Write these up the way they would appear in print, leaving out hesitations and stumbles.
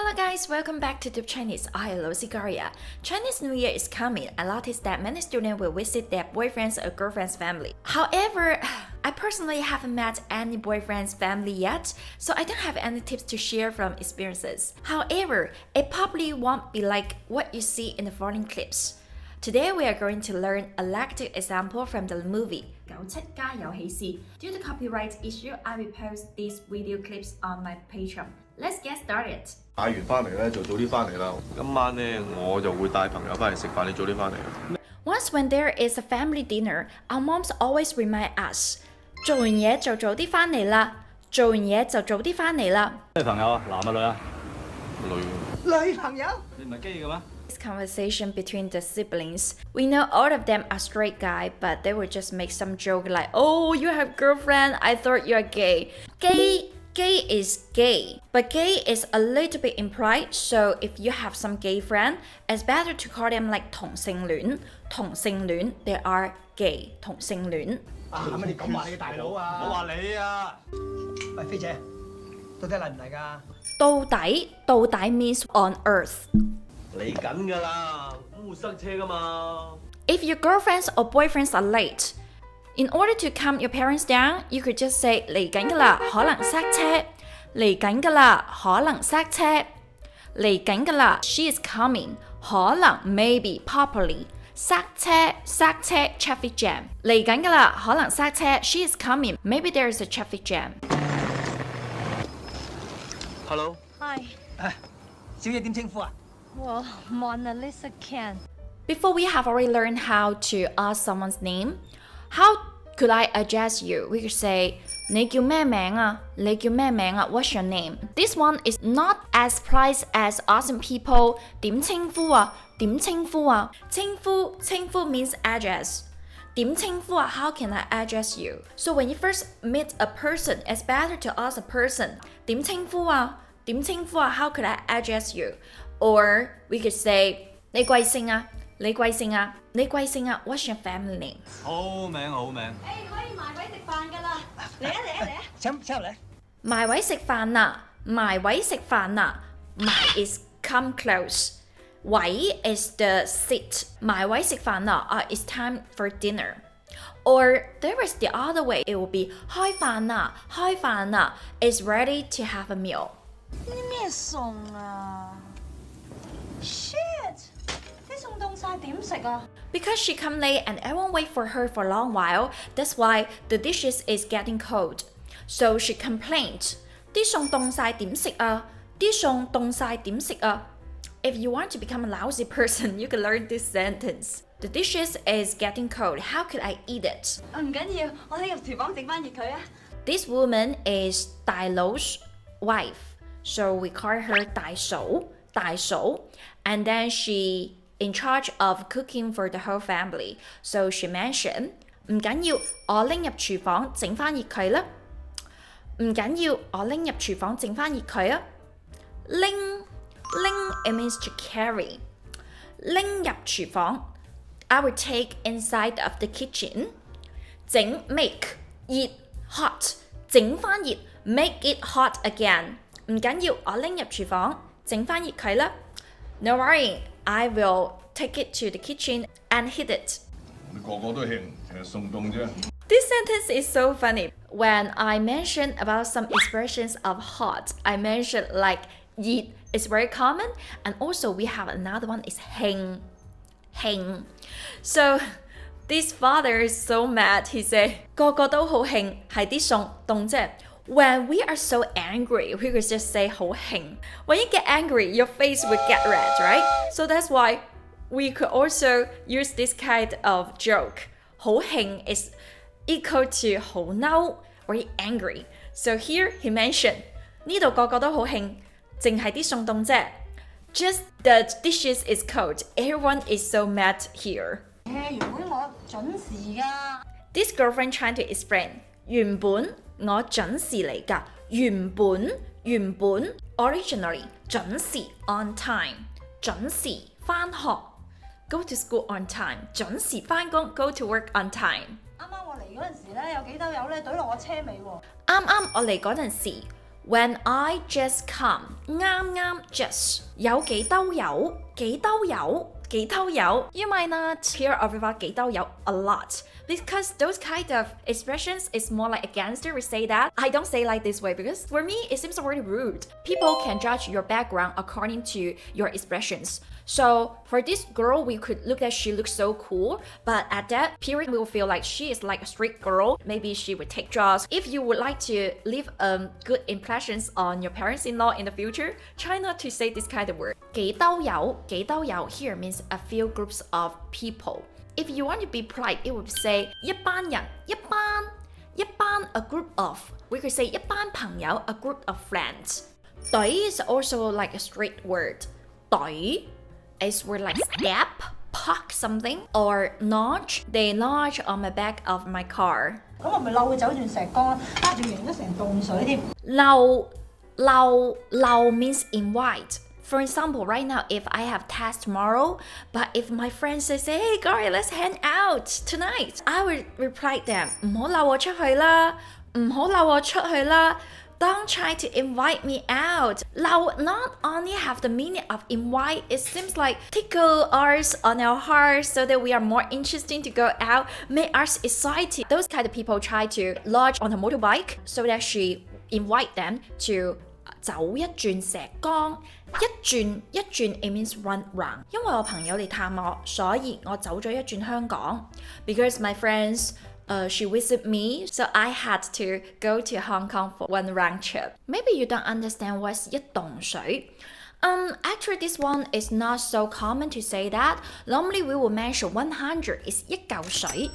Hello guys, welcome back to Tube Chinese. I am 𝐿𝐶𝐃 𝐎𝐼𝑟. Chinese New Year is coming. I noticed that many students will visit their boyfriend's or girlfriend's family. However, I personally haven't met any boyfriend's family yet, so I don't have any tips to share from experiences. However, it probably won't be like what you see in the following clips. Today we are going to learn a lecture example from the movie 𝐾𝐤家有喜事. Due to copyright issue, I will post these video clips on my Patreon. Let's get started. 打完翻嚟咧就早啲翻嚟啦。今晚咧我就會帶朋友翻嚟食飯，你早啲翻嚟。Once when there is a family dinner, our moms always remind us 做完嘢就早啲翻嚟啦，做完嘢就早啲翻嚟啦。咩朋友啊？男啊女啊？女朋友？你唔係基嘅咩？ This conversation between the siblings. We know all of them are straight guy, but they would just make some joke like, "Oh, you have girlfriend? I thought you are gay." Gay is gay, but gay is a little bit implied. So if you have some gay friend, it's better to call them like 同性戀。同性戀 they are gay. 同性戀。乜你咁話你嘅大佬啊？我話你啊！喂，飛姐，到底嚟唔嚟㗎？到底 means on earth. 嚟緊㗎啦，咁會塞車㗎嘛。 If your girlfriends or boyfriends are late, in order to calm your parents down, you could just say 嚟緊㗎啦，可能塞車。嚟緊㗎啦，可能塞車。嚟緊㗎啦 she is coming. 可能 maybe properly. 塞車 traffic jam. 嚟緊㗎啦，可能塞車 she is coming. Maybe there is a traffic jam. Hello。Hi。小姐點稱呼啊？ Well, Mona Lisa can. Before we have already learned how to ask someone's name, how could I address you? We could say 你叫咩名啊？你叫咩名啊？ What's your name? This one is not as precise as asking people 點稱呼啊？點稱呼啊？稱呼 means address. 點稱呼啊？ How can I address you? So when you first meet a person, it's better to ask a person 點稱呼啊？點稱呼啊？ How could I address you? Or we could say 你貴姓啊？你貴姓啊？你貴姓啊？ What's your family name? 好名好名。可以埋位食飯㗎啦！嚟啊！請入嚟。埋位食飯啦！埋位食飯啦！埋 is come close. 位 is the seat. 埋位食飯啦! It's time for dinner. Or there is the other way. It will be 開飯啦！開飯啦! Is ready to have a meal. 呢啲咩餸啊 ？Shit！ 啲餸凍晒點食啊？ Because she come late and everyone wait for her for a long while, that's why the dishes is getting cold. So she complained, 啲餸凍晒點食啊？啲餸凍晒點食啊？ If you want to become a lousy person, you can learn this sentence. The dishes is getting cold. How could I eat it? 唔緊要，我喺入廚房整翻熱佢啊！ This woman is 大佬's wife. So we call her 大嫂. And then she in charge of cooking for the whole family. So she mentioned 唔緊要，我拎入廚房整翻熱佢啦。唔緊要，我拎入廚房整翻熱佢啊。拎 it means to carry. 拎入廚房 I will take inside of the kitchen. 整 make 熱 hot 整翻熱 make it hot again. 唔緊要，我拎入廚房整翻熱佢啦。No worry, I will take it to the kitchen and heat it. 你個個都興，淨係送凍啫。 This sentence is so funny. When I mentioned about some expressions of hot, I mentioned like 熱 is very common, and also we have another one is興. So this father is so mad. He said 個個都好興，係啲餸凍啫。When we are so angry, we could just say 好興. When you get angry, your face would get red, right? So that's why we could also use this kind of joke. 好興 is equal to 好嬲 or angry. So here he mentioned 呢度個個都好興，淨係啲餸凍啫。Just the dishes is cold. Everyone is so mad here. 原本我準時㗎。 This girlfriend trying to explain 原本我準時嚟㗎。原本 originally 準時 on time 準時返學 go to school on time 準時返工 go to work on time。啱啱我嚟嗰陣時咧，有幾兜友咧懟落我車尾喎。啱啱我嚟嗰陣時， When I just come， 啱啱 just 有幾兜油，幾兜油，幾兜油。You might not hear about 幾兜油 a lot because those kind of expressions is more like a gangster would say that. I don't say like this way because for me it seems already rude. People can judge your background according to your expressions. So for this girl, we could look at she looks so cool, but at that period we will feel like she is like a street girl. Maybe she would take drugs. If you would like to leave good impressions on your parents-in-law in the future, try not to say this kind of word. 幾兜油 here means a few groups of people. If you want to be polite, it would say 一班人，一班 a group of. We could say 一班朋友 a group of friends. 隊 is also like a straight word. 隊 is word like step, poke something, or notch. They notch on the back of my car. 咁我咪漏佢走段石崗，仲贏咗成棟水添。漏 means invite. For example, right now, if I have test tomorrow, but if my friend says, hey, girl, let's hang out tonight, I would reply them, 唔好漏我出去啦，唔好漏我出去啦。Don't try to invite me out. 漏 not only have the meaning of invite, it seems like tickle us on our hearts so that we are more interesting to go out, make us excited. Those kind of people try to lodge on a motorbike so that she invite them to 走一轉石崗，一轉 it means run round。因為我朋友嚟探我，所以我走咗一轉香港。Because my friends, she visited me, so I had to go to Hong Kong for one round trip. Maybe you don't understand what's 一棟水。Actually, this one is not so common to say that. Normally, we will mention 100 is 一嚿水.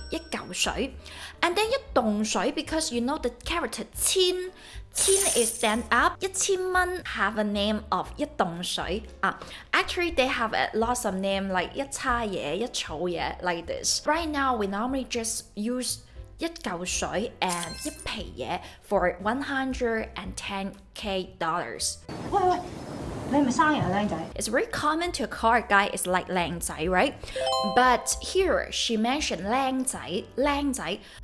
And then 一棟水 because you know the character 千 is stand up. 1000蚊 have a name of 一棟水. Actually, they have lots of names like 一叉嘢、一草嘢 like this. Right now, we normally just use 一嚿水 and 一皮嘢 for $110K. 喂，你係咪生日啊，靚仔？ It's very common to call a guy is like 靚仔, right? But here she mentioned 靚仔.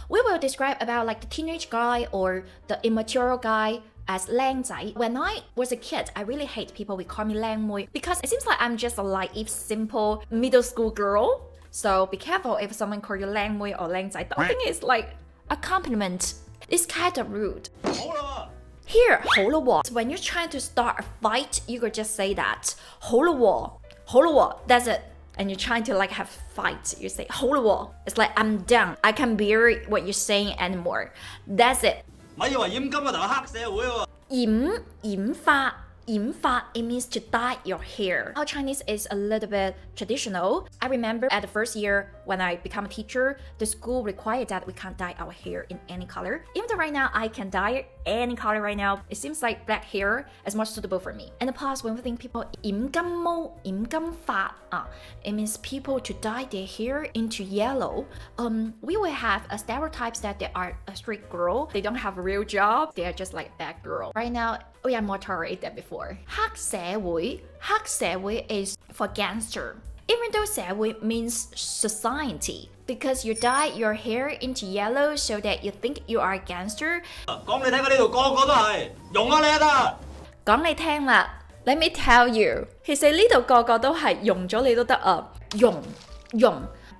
We will describe about like the teenage guy or the immature guy as 靚仔. When I was a kid, I really hate people who call me 靚妹 because it seems like I'm just a naive, simple middle school girl. So be careful if someone call you 靚妹 or 靚仔. I think it's like a compliment. It's kind of rude. 好啦 Here, 好啦喎. When you're trying to start a fight, you could just say that. 好啦喎. That's it. And you're trying to like have fight. You say 好啦喎. It's like I'm done. I can't bear what you're saying anymore. That's it. 咪以為染金嗰頭係黑社會喎。染髮, it means to dye your hair. Our Chinese is a little bit traditional. I remember at the first year when I become a teacher, the school required that we can't dye our hair in any color. Even though right now I can dye any color right now, it seems like black hair is more suitable for me. In the past, when we think people 染金毛、染金髮, it means people to dye their hair into yellow. We will have a stereotypes that they are a street girl. They don't have a real job. They are just like a bad girl. Right now, we are more tolerant than before. 黑社會 is for gangster. Even though 社會 means society, because you dye your hair into yellow so that you think you are a gangster. 講你聽啊，呢度個個都係用啊你啊得。講你聽啦 Let me tell you. He said 呢度個個都係用咗你都得啊。用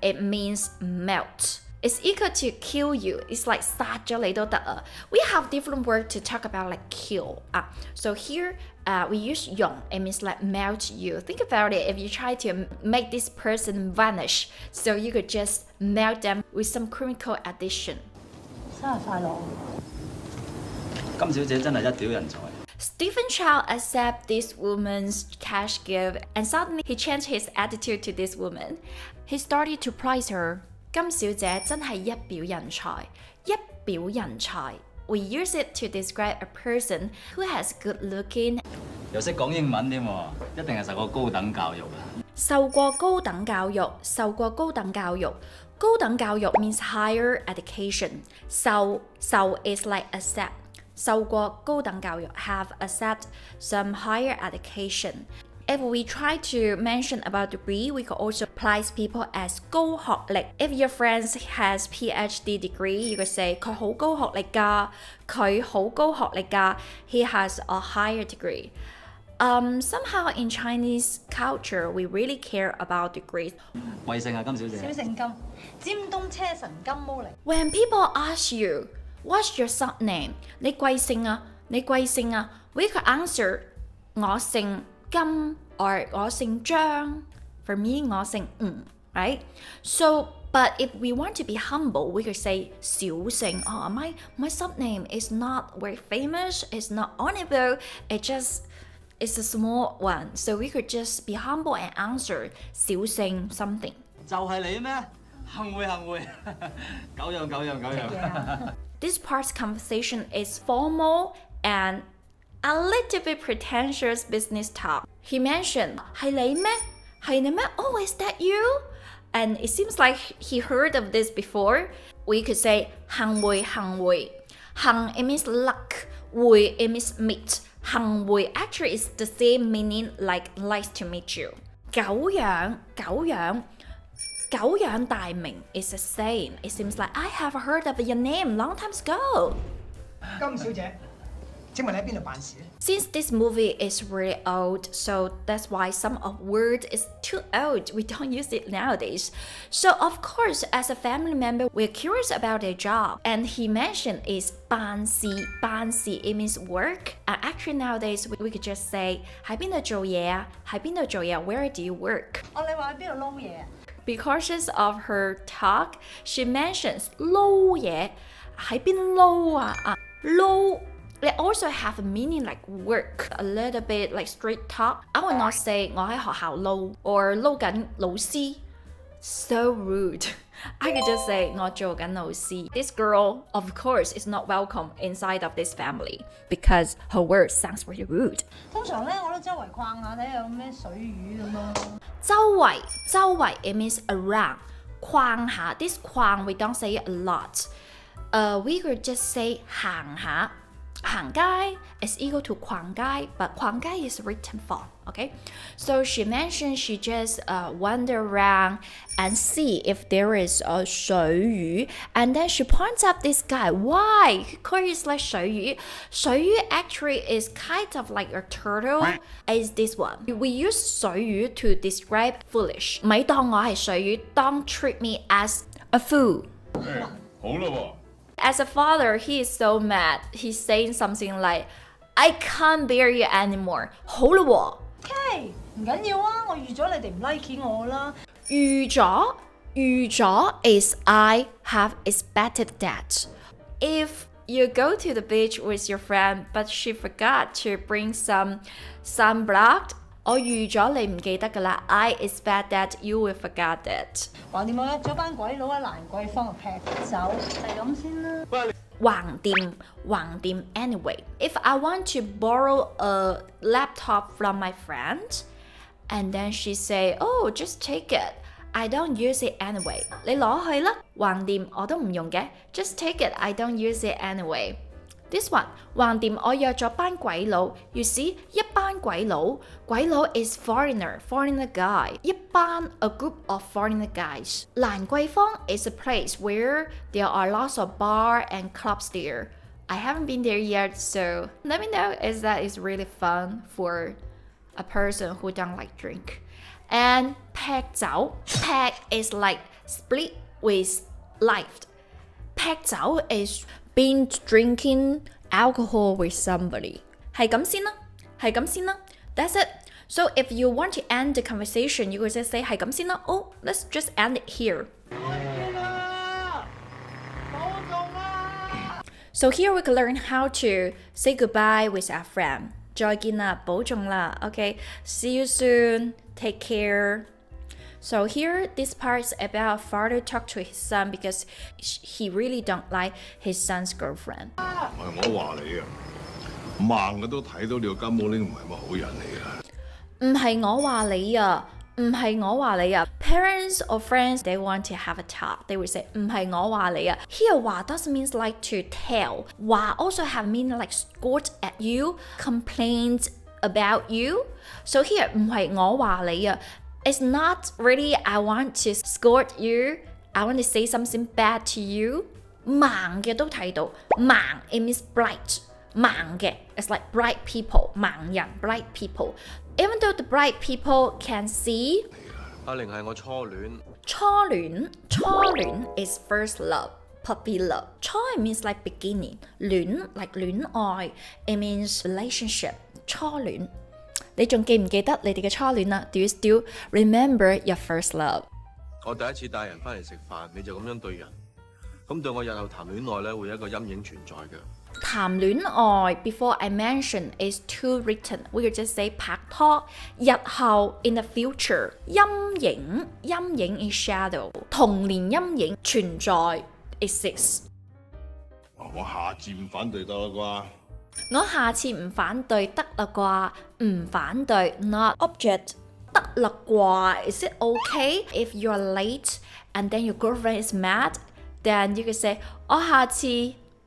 It means melt. It's equal to kill you. It's like 殺咗你都得啊。We have different words to talk about like kill. So here we use 用. It means like melt you. Think about it. If you try to make this person vanish, so you could just melt them with some chemical addition. 生日快樂！金小姐真係一表人才。Stephen Chow accepted this woman's cash gift and suddenly he changed his attitude to this woman. He started to praise her. 金小姐真係一表人才，一表人才。We use it to describe a person who has good looking. 又識講英文添喎，一定係受過高等教育啊！受過高等教育，受過高等教育。高等教育 means higher education. 受 is like accept. 受過高等教育 have accept some higher education. If we try to mention about degree, we could also place people as 高學歷. If your friend has PhD degree, you could say 佢好高學歷㗎，佢好高學歷㗎. He has a higher degree. Somehow in Chinese culture, we really care about degrees. 貴姓啊，金小姐？小姓金，尖東車神金毛嚟。When people ask you, what's your surname? 你貴姓啊？你貴姓啊？ We could answer 我姓金 or 我姓張. For me, 我姓吳, right? So, but if we want to be humble, we could say 小姓. Oh, my surname is not very famous, it's not honorable, it's a small one. So we could just be humble and answer 小姓 something. 就係你咩？幸會幸會，久仰久仰久仰。This part's conversation is formal and a little bit pretentious business talk. He mentioned, 係你咩？係你咩？ Oh, is that you? And it seems like he heard of this before. We could say 幸會幸會. 幸 it means luck. 會 it means meet. 幸會 actually is the same meaning like nice to meet you. 久仰久仰久仰大名 is the same. It seems like I have heard of your name long time ago. 金小姐，請問你喺邊度辦事咧？ Since this movie is really old, so that's why some of word is too old. We don't use it nowadays. So of course, as a family member, we're curious about their job. And he mentioned is 辦事, it means work. And actually nowadays, we could just say 喺邊度做嘢啊？喺邊度做嘢？ Where do you work? 哦，你話喺邊度撈嘢啊？ Because of her talk, she mentions 撈嘢，喺邊撈啊？撈 They also have a meaning like work, a little bit like straight talk. I will not say 我喺學校撈 or 撈緊老師. So rude. I could just say 我做緊老師. This girl, of course, is not welcome inside of this family because her words sounds really rude. 通常咧，我都周圍逛下睇下有咩水魚咁咯。周圍 it means around. 逛下 this 逛 we don't say it a lot. We could just say 行下. 行街 is equal to 逛街, but 逛街 is written form, okay? So she mentioned she just wander around and see if there is a 水魚, and then she points out this guy. Why? Because like 水魚. 水魚 actually is kind of like a turtle, is this one. We use 水魚 to describe foolish. 咪當我係水魚, don't treat me as a fool. 好啦喎。 As a father, he is so mad. He's saying something like, I can't bear you anymore. 好啦喎。K 唔緊要啊，我預咗你哋唔 like 我啦。預咗 is I have expected that. If you go to the beach with your friend, but she forgot to bring some sunblock, 我預咗你唔記得㗎啦。I expect that you will forget it. 橫掂我約咗班鬼佬喺蘭桂坊度劈酒，係咁先啦。橫掂 anyway. If I want to borrow a laptop from my friend, and then she say, oh, just take it. I don't use it anyway. 你攞去啦，橫掂我都唔用嘅。Just take it. I don't use it anyway. This one, 橫掂我約咗班鬼佬. You see, 一班鬼佬 is foreigner guy. 一班 a group of foreigner guys. 蘭桂坊 is a place where there are lots of bar and clubs there. I haven't been there yet, so let me know if that is really fun for a person who don't like drink. And 劈酒, 劈 is like split with life. 劈酒 is been drinking alcohol with somebody. 係咁先啦. That's it. So if you want to end the conversation, you could just say 係咁先啦. Oh, let's just end it here. So here we can learn how to say goodbye with our friend. 再見啦，保重啦. Okay, see you soon. Take care. So here, this part is about father talk to his son because he really don't like his son's girlfriend. 我話你啊，盲嘅都睇到你個金毛呢唔係乜好人嚟㗎。唔係我話你啊。Parents or friends, they want to have a talk. They would say 唔係我話你啊. Here, 話 doesn't mean like to tell. 話 also have meaning like scold at you, complained about you. So here 唔係我話你啊。It's not really I want to scold you. I want to say something bad to you. 盲嘅都睇到，盲 it means bright. 盲嘅 it's like bright people. 盲人 bright people. Even though the bright people can see. 阿玲係我初戀。初戀 is first love. Puppy love. 初 means like beginning. 戀 like 戀愛 it means relationship. 初戀，你仲記唔記得你哋嘅初戀啊？ Do you still remember your first love? 我第一次帶人翻嚟食飯，你就咁樣對人，咁對我日後談戀愛咧會有一個陰影存在嘅。談戀愛 before I mention is too written. We could just say 拍拖，日後 in the future 陰影 is shadow. 童年陰影存在 exists. 我下次唔反對得啦啩？我下次唔反對得啦啩？唔反對 not object. 得啦啩 Is it okay if you are late and then your girlfriend is mad? Then you could say 我下次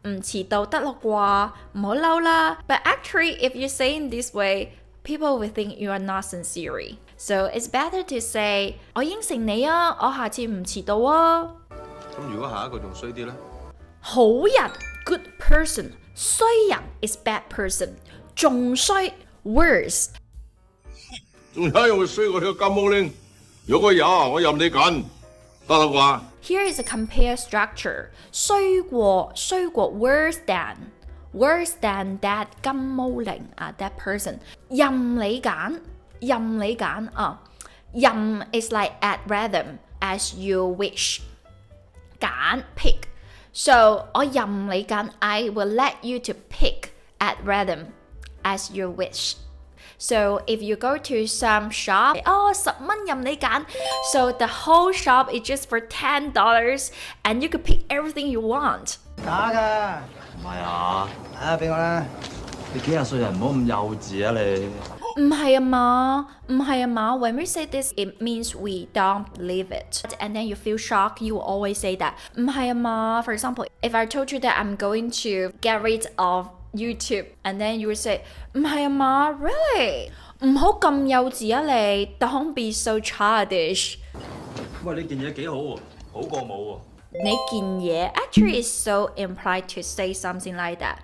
唔遲到得啦啩？唔好嬲啦。But actually, if you say in this way, people will think you are not sincere. So it's better to say 我應承你啊，我下次唔遲到啊。咁如果下一個仲衰啲呢？好人 good person， 衰人 is bad person， 仲衰 worse。仲有一樣會衰過你個金毛拎，如果有我任你揀，得啦啩？ Here is a compare structure， 衰過 worse than that 金毛拎啊 that person， 任你揀啊，任 is like at random as you wish， 揀 pick。So 我任你揀 I will let you to pick at random as you wish. So if you go to some shop, 10蚊任你揀 So the whole shop is just for $10 and you could pick everything you want. 假㗎，唔係啊，俾我啦。你幾廿歲人唔好咁幼稚啊你！唔係啊嘛。When we say this, it means we don't believe it. And then you feel shocked, you will always say that. 唔係啊嘛。For example, if I told you that I'm going to get rid of YouTube, and then you would say, 唔係啊嘛 really? 唔好咁幼稚啊你 Don't be so childish. 喂，你件嘢幾好喎，好過冇喎。你件嘢 actually is so implied to say something like that.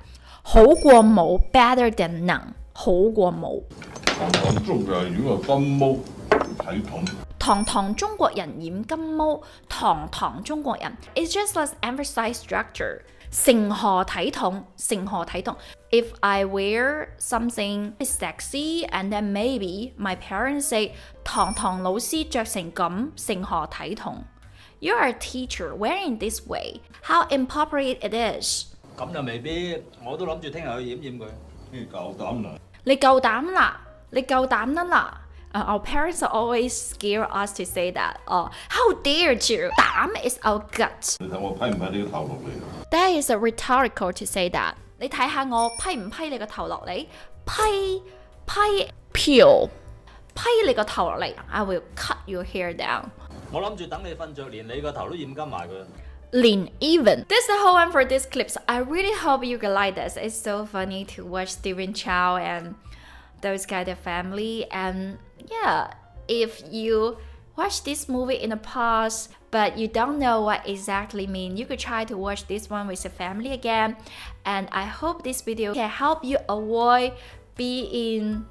好過冇 better than none. 好過冇。堂中嘅如果金毛體統。堂中國人染金毛，堂中國人 It's just let's emphasize structure. 成何體統 If I wear something sexy and then maybe my parents say 堂老師着成咁，成何體統 You are a teacher wearing this way. How inappropriate it is. 咁就未必，我都諗住聽日去驗佢。你夠膽啦！你夠膽啦！你夠膽啦！Our parents always scare us to say that. How dare you? 膽 is our gut. 你睇我批唔批你個頭落嚟 That is a rhetorical to say that. 你睇下我批唔批你個頭落嚟？批你個頭落嚟 I will cut your hair down. 我諗住等你瞓着，連你個頭都染金埋佢。Lean even. That's the whole one for this clips. I really hope you can like this. It's so funny to watch Stephen Chow and those kind of family. And yeah, if you watch this movie in the past but you don't know what exactly mean, you could try to watch this one with your family again. And I hope this video can help you avoid being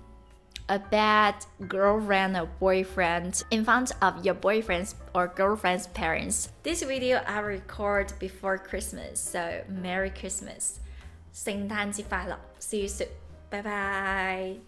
a bad girlfriend or boyfriend in front of your boyfriend's or girlfriend's parents. This video I record before Christmas, so Merry Christmas. 聖誕節快樂，See you soon. Bye bye.